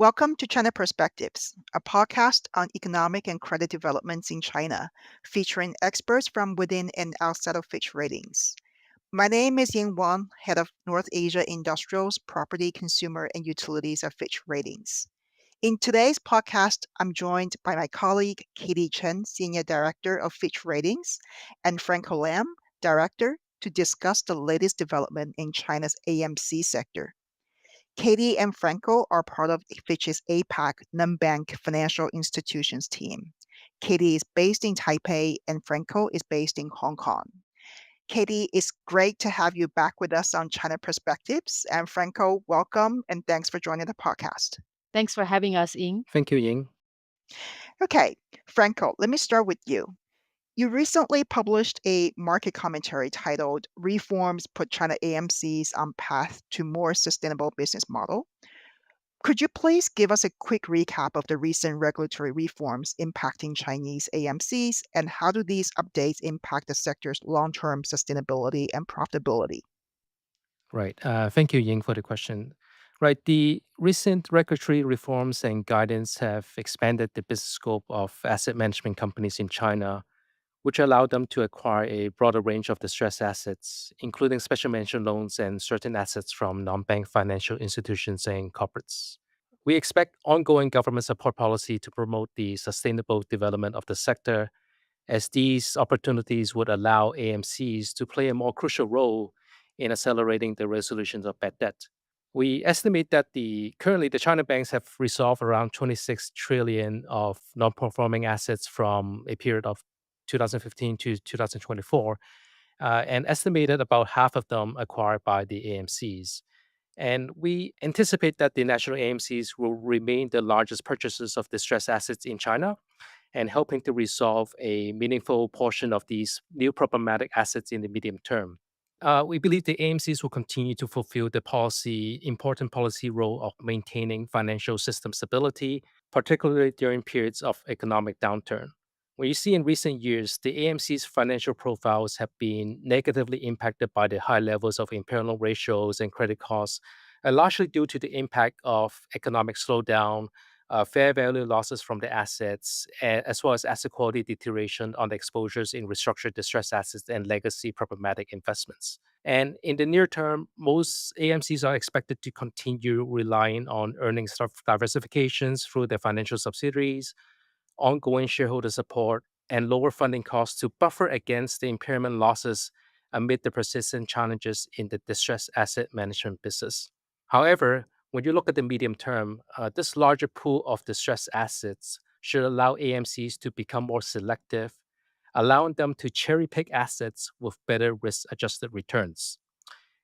Welcome to China Perspectives, a podcast on economic and credit developments in China, featuring experts from within and outside of Fitch Ratings. My name is Ying Wang, head of North Asia Industrials, Property, Consumer, and Utilities at Fitch Ratings. In today's podcast, I'm joined by my colleague Katie Chen, Senior Director of Fitch Ratings, and Franco Lam, Director, to discuss the latest development in China's AMC sector. Katie and Franco are part of Fitch's APAC non-bank financial institutions team. Katie is based in Taipei and Franco is based in Hong Kong. Katie, it's great to have you back with us on China Perspectives. And Franco, welcome and thanks for joining the podcast. Thanks for having us, Ying. Thank you, Ying. Okay, Franco, let me start with you. You recently published a market commentary titled Reforms Put China AMCs on Path to More Sustainable Business Model. Could you please give us a quick recap of the recent regulatory reforms impacting Chinese AMCs, and how do these updates impact the sector's long-term sustainability and profitability? Right. Thank you, Ying, for the question. Right. The recent regulatory reforms and guidance have expanded the business scope of asset management companies in China, which allow them to acquire a broader range of distressed assets, including special mention loans and certain assets from non bank financial institutions and corporates. We expect ongoing government support policy to promote the sustainable development of the sector, as these opportunities would allow AMCs to play a more crucial role in accelerating the resolution of bad debt. We estimate that currently the China banks have resolved around 26 trillion of non-performing assets from a period of 2015 to 2024, and estimated about half of them acquired by the AMCs. And we anticipate that the national AMCs will remain the largest purchasers of distressed assets in China and helping to resolve a meaningful portion of these new problematic assets in the medium term. We believe the AMCs will continue to fulfill the important policy role of maintaining financial system stability, particularly during periods of economic downturn. When you see in recent years, the AMC's financial profiles have been negatively impacted by the high levels of impairment ratios and credit costs, largely due to the impact of economic slowdown, fair value losses from the assets, as well as asset quality deterioration on the exposures in restructured distressed assets and legacy problematic investments. And in the near term, most AMCs are expected to continue relying on earnings diversifications through their financial subsidiaries, ongoing shareholder support, and lower funding costs to buffer against the impairment losses amid the persistent challenges in the distressed asset management business. However, when you look at the medium term, this larger pool of distressed assets should allow AMCs to become more selective, allowing them to cherry pick assets with better risk adjusted returns.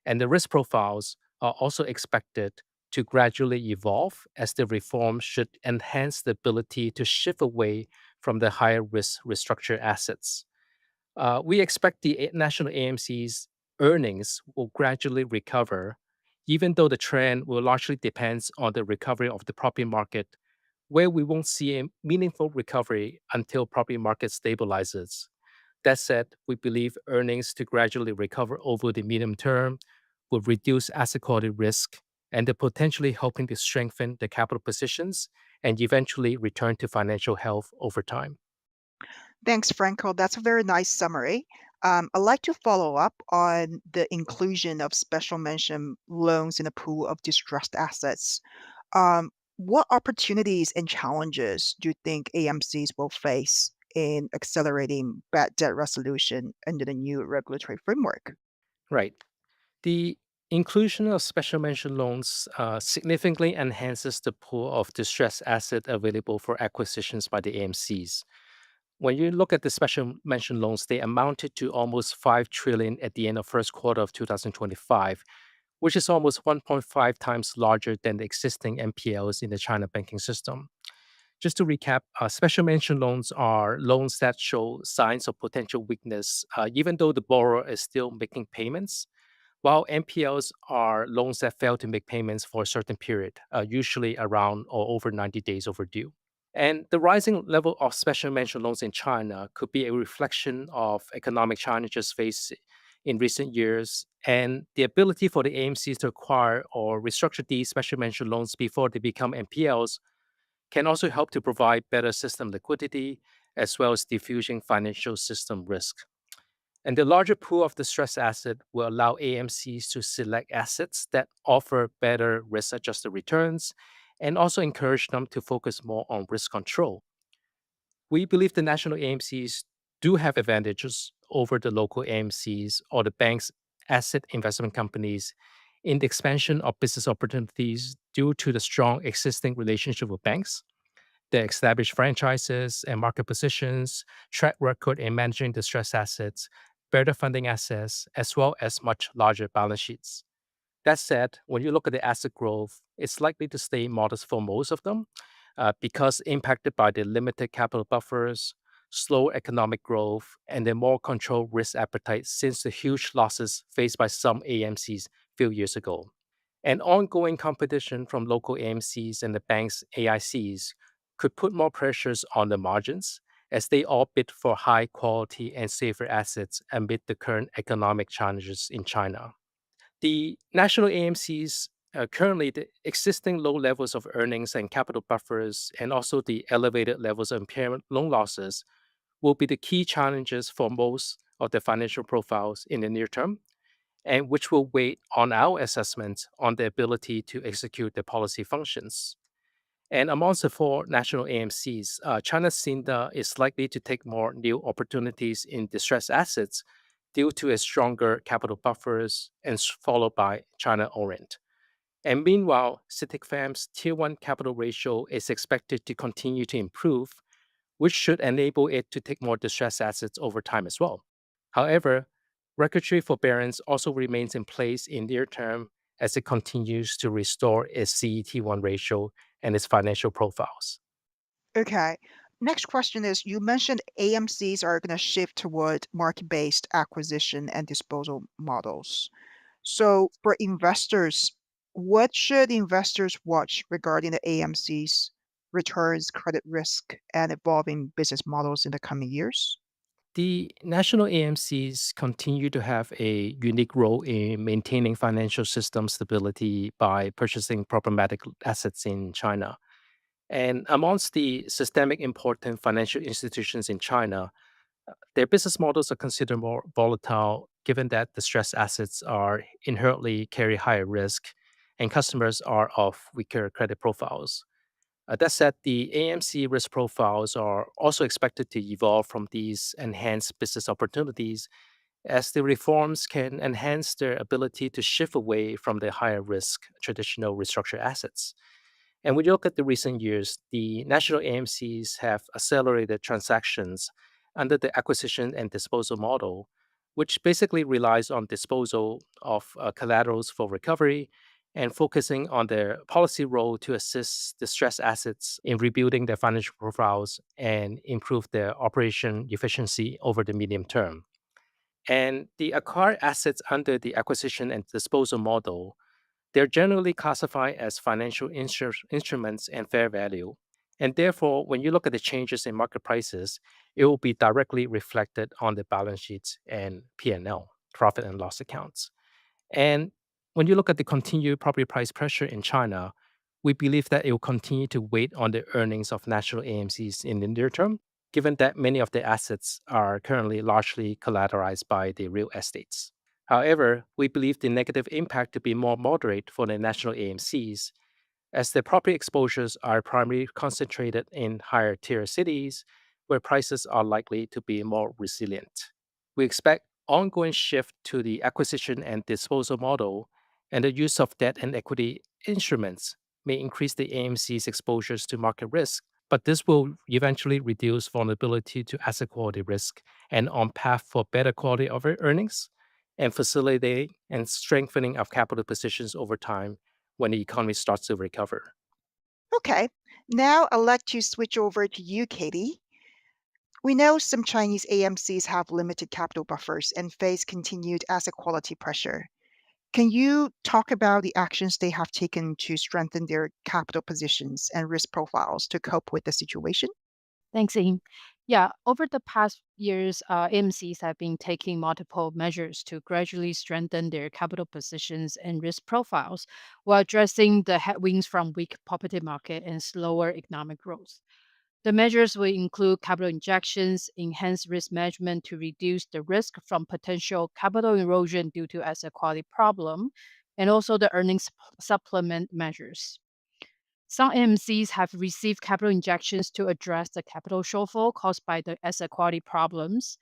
And the risk profiles are also expected to gradually evolve, as the reform should enhance the ability to shift away from the higher risk restructured assets. We expect the national AMC's earnings will gradually recover, even though the trend will largely depend on the recovery of the property market, where we won't see a meaningful recovery until property market stabilizes. That said, we believe earnings to gradually recover over the medium term will reduce asset quality risk and potentially helping to strengthen the capital positions and eventually return to financial health over time. Thanks, Franco. That's a very nice summary. I'd like to follow up on the inclusion of special mention loans in a pool of distressed assets. What opportunities and challenges do you think AMCs will face in accelerating bad debt resolution under the new regulatory framework? Right. The inclusion of special mention loans significantly enhances the pool of distressed asset available for acquisitions by the AMCs. When you look at the special mention loans, they amounted to almost 5 trillion at the end of first quarter of 2025, which is almost 1.5 times larger than the existing NPLs in the China banking system. Just to recap, special mention loans are loans that show signs of potential weakness, even though the borrower is still making payments, while NPLs are loans that fail to make payments for a certain period, usually around or over 90 days overdue. And the rising level of special mention loans in China could be a reflection of economic challenges faced in recent years, and the ability for the AMCs to acquire or restructure these special mention loans before they become NPLs can also help to provide better system liquidity as well as diffusing financial system risk. And the larger pool of distressed asset will allow AMCs to select assets that offer better risk adjusted returns and also encourage them to focus more on risk control. We believe the national AMCs do have advantages over the local AMCs or the bank's asset investment companies in the expansion of business opportunities due to the strong existing relationship with banks, the established franchises and market positions, track record in managing distressed assets, better funding access, as well as much larger balance sheets. That said, when you look at the asset growth, it's likely to stay modest for most of them because impacted by the limited capital buffers, slow economic growth, and the more controlled risk appetite since the huge losses faced by some AMCs few years ago. And ongoing competition from local AMCs and the bank's AICs could put more pressures on the margins as they all bid for high quality and safer assets amid the current economic challenges in China. The national AMCs currently the existing low levels of earnings and capital buffers, and also the elevated levels of impairment loan losses, will be the key challenges for most of the financial profiles in the near term, and which will weigh on our assessment on the ability to execute the policy functions. And amongst the four national AMCs, China's Cinda is likely to take more new opportunities in distressed assets due to its stronger capital buffers and followed by China Orient. And meanwhile, CITIC Fam's Tier 1 capital ratio is expected to continue to improve, which should enable it to take more distressed assets over time as well. However, regulatory forbearance also remains in place in near term as it continues to restore its CET1 ratio and its financial profiles. Okay. Next question is, you mentioned AMCs are going to shift toward market-based acquisition and disposal models. So for investors, what should investors watch regarding the AMC's returns, credit risk, and evolving business models in the coming years? The national AMCs continue to have a unique role in maintaining financial system stability by purchasing problematic assets in China. And amongst the systemic important financial institutions in China, their business models are considered more volatile given that the stressed assets are inherently carry higher risk and customers are of weaker credit profiles. That said, the AMC risk profiles are also expected to evolve from these enhanced business opportunities as the reforms can enhance their ability to shift away from the higher risk traditional restructured assets. And when you look at the recent years, the national AMCs have accelerated transactions under the acquisition and disposal model, which basically relies on disposal of collaterals for recovery and focusing on their policy role to assist distressed assets in rebuilding their financial profiles and improve their operation efficiency over the medium term. And the acquired assets under the acquisition and disposal model, they're generally classified as financial instruments and fair value. And therefore, when you look at the changes in market prices, it will be directly reflected on the balance sheets and P&L, profit and loss accounts. And when you look at the continued property price pressure in China, we believe that it will continue to weigh on the earnings of national AMCs in the near term, given that many of the assets are currently largely collateralized by the real estates. However, we believe the negative impact to be more moderate for the national AMCs, as their property exposures are primarily concentrated in higher tier cities where prices are likely to be more resilient. We expect ongoing shift to the acquisition and disposal model and the use of debt and equity instruments may increase the AMC's exposures to market risk, but this will eventually reduce vulnerability to asset quality risk and on path for better quality of earnings and facilitate and strengthening of capital positions over time when the economy starts to recover. Okay. Now I'd like to switch over to you, Katie. We know some Chinese AMCs have limited capital buffers and face continued asset quality pressure. Can you talk about the actions they have taken to strengthen their capital positions and risk profiles to cope with the situation? Thanks, Ing. Yeah, over the past years, AMCs have been taking multiple measures to gradually strengthen their capital positions and risk profiles while addressing the headwinds from weak property market and slower economic growth. The measures will include capital injections, enhanced risk management to reduce the risk from potential capital erosion due to asset quality problem, and also the earnings supplement measures. Some AMCs have received capital injections to address the capital shortfall caused by the asset quality problems.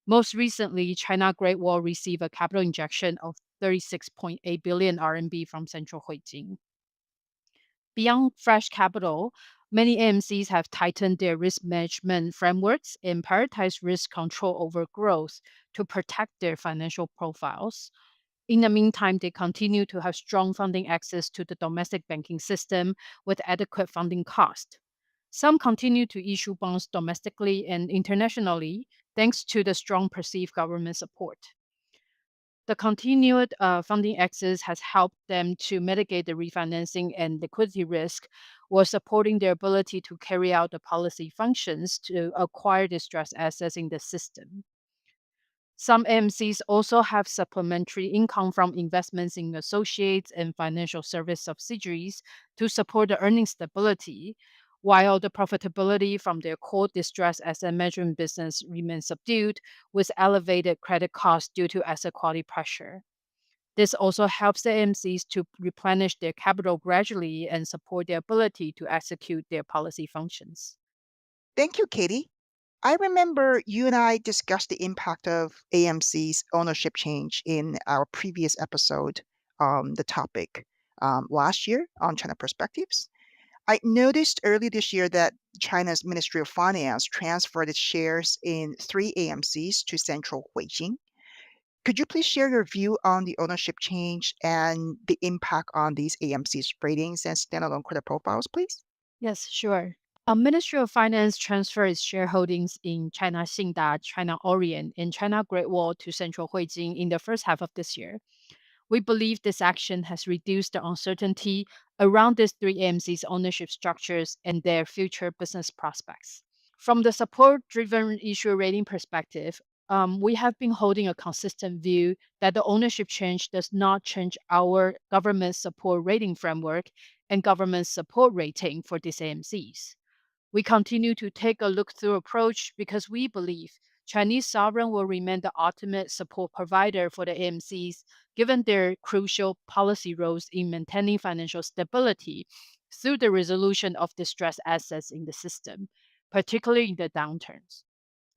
Most recently, China Great Wall received a capital injection of 36.8 billion RMB from Central Huijin. Beyond fresh capital, many AMCs have tightened their risk management frameworks and prioritized risk control over growth to protect their financial profiles. In the meantime, they continue to have strong funding access to the domestic banking system with adequate funding cost. Some continue to issue bonds domestically and internationally thanks to the strong perceived government support. The continued funding access has helped them to mitigate the refinancing and liquidity risk while supporting their ability to carry out the policy functions to acquire distressed assets in the system. Some AMCs also have supplementary income from investments in associates and financial service subsidiaries to support the earning stability, while the profitability from their core distressed asset management business remains subdued with elevated credit costs due to asset quality pressure. This also helps the AMCs to replenish their capital gradually and support their ability to execute their policy functions. Thank you, Katie. I remember you and I discussed the impact of AMC's ownership change in our previous episode on the topic last year on China Perspectives. I noticed early this year that China's Ministry of Finance transferred its shares in three AMCs to Central Huijin. Could you please share your view on the ownership change and the impact on these AMC's ratings and standalone credit profiles, please? Yes, sure. A Ministry of Finance transferred its shareholdings in China Xingda, China Orient, and China Great Wall to Central Huijin in the first half of this year. We believe this action has reduced the uncertainty around these three AMC's ownership structures and their future business prospects. From the support driven issue rating perspective, we have been holding a consistent view that the ownership change does not change our government support rating framework and government support rating for these AMCs. We continue to take a look through approach because we believe Chinese sovereign will remain the ultimate support provider for the AMCs, given their crucial policy roles in maintaining financial stability through the resolution of distressed assets in the system, particularly in the downturns.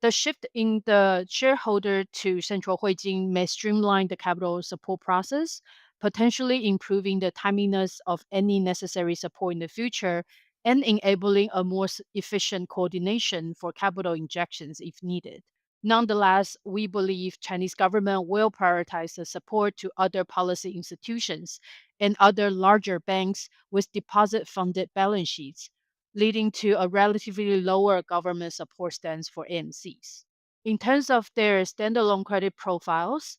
The shift in the shareholder to Central Huijin may streamline the capital support process, potentially improving the timeliness of any necessary support in the future and enabling a more efficient coordination for capital injections if needed. Nonetheless, we believe Chinese government will prioritize the support to other policy institutions and other larger banks with deposit-funded balance sheets, leading to a relatively lower government support stance for AMCs. In terms of their standalone credit profiles,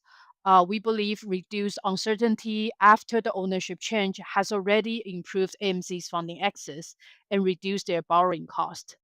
we believe reduced uncertainty after the ownership change has already improved AMC's funding access and reduced their borrowing cost.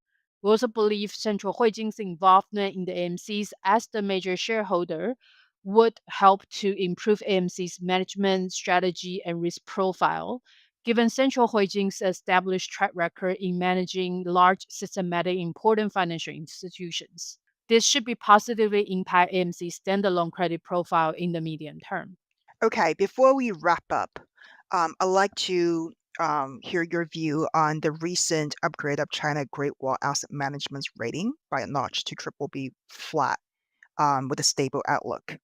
We also believe Central Huijin's involvement in the AMCs as the major shareholder would help to improve AMC's management strategy and risk profile, given Central Huijin's established track record in managing large, systematic, important financial institutions. This should be positively impact AMC's standalone credit profile in the medium term. Okay, before we wrap up, I'd like to hear your view on the recent upgrade of China Great Wall Asset Management's rating by a notch to triple B flat with a stable outlook.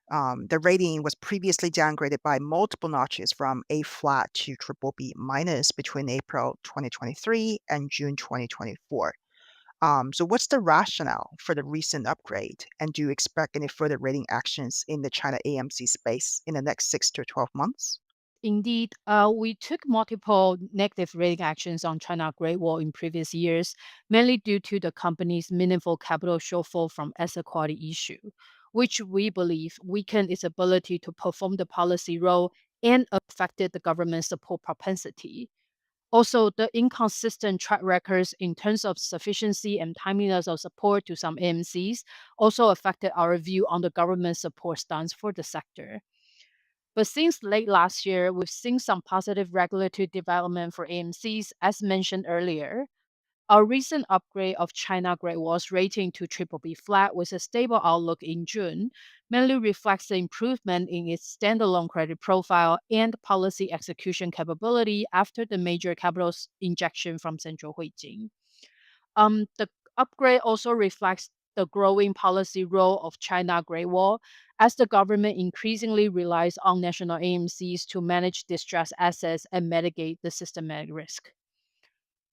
The rating was previously downgraded by multiple notches from A flat to triple B minus between April 2023 and June 2024. So what's the rationale for the recent upgrade? And do you expect any further rating actions in the China AMC space in the next 6 to 12 months? Indeed, we took multiple negative rating actions on China Great Wall in previous years, mainly due to the company's meaningful capital shortfall from asset quality issue, which we believe weakened its ability to perform the policy role and affected the government support propensity. Also, the inconsistent track records in terms of sufficiency and timeliness of support to some AMCs also affected our view on the government support stance for the sector. But since late last year, we've seen some positive regulatory development for AMCs, as mentioned earlier. Our recent upgrade of China Great Wall's rating to BBB flat with a stable outlook in June mainly reflects the improvement in its standalone credit profile and policy execution capability after the major capital injection from Central Huijin. The upgrade also reflects the growing policy role of China Great Wall as the government increasingly relies on national AMCs to manage distressed assets and mitigate the systematic risk.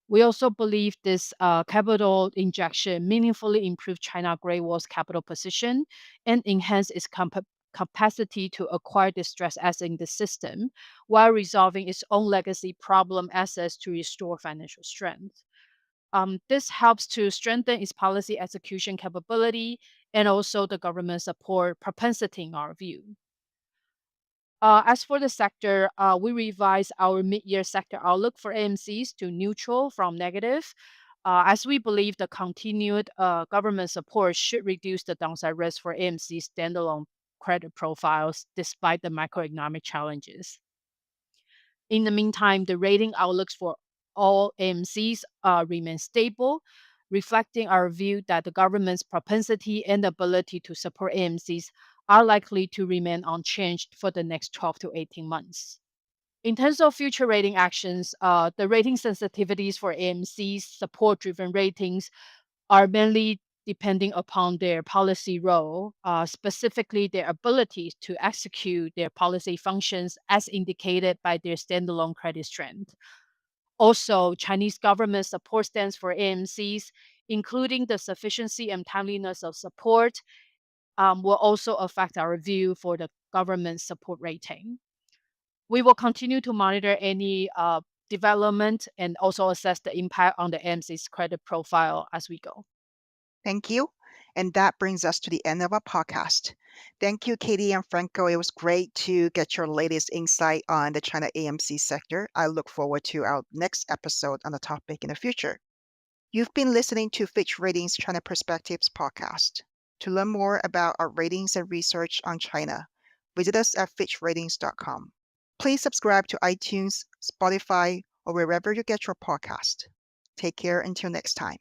We also believe this capital injection meaningfully improved China Great Wall's capital position and enhanced its capacity to acquire distressed assets in the system while resolving its own legacy problem assets to restore financial strength. This helps to strengthen its policy execution capability and also the government support propensity in our view. As for the sector, we revised our mid-year sector outlook for AMCs to neutral from negative, as we believe the continued government support should reduce the downside risk for AMC's standalone credit profiles despite the macroeconomic challenges. In the meantime, the rating outlooks for all AMCs remain stable, reflecting our view that the government's propensity and ability to support AMCs are likely to remain unchanged for the next 12 to 18 months. In terms of future rating actions, the rating sensitivities for AMC's support driven ratings are mainly depending upon their policy role, specifically their ability to execute their policy functions as indicated by their standalone credit strength. Also, Chinese government support stance for AMCs, including the sufficiency and timeliness of support, will also affect our view for the government support rating. We will continue to monitor any development and also assess the impact on the AMC's credit profile as we go. Thank you. And that brings us to the end of our podcast. Thank you, Katie and Franco. It was great to get your latest insight on the China AMC sector. I look forward to our next episode on the topic in the future. You've been listening to Fitch Ratings China Perspectives podcast. To learn more about our ratings and research on China, visit us at fitchratings.com. Please subscribe to iTunes, Spotify, or wherever you get your podcast. Take care until next time.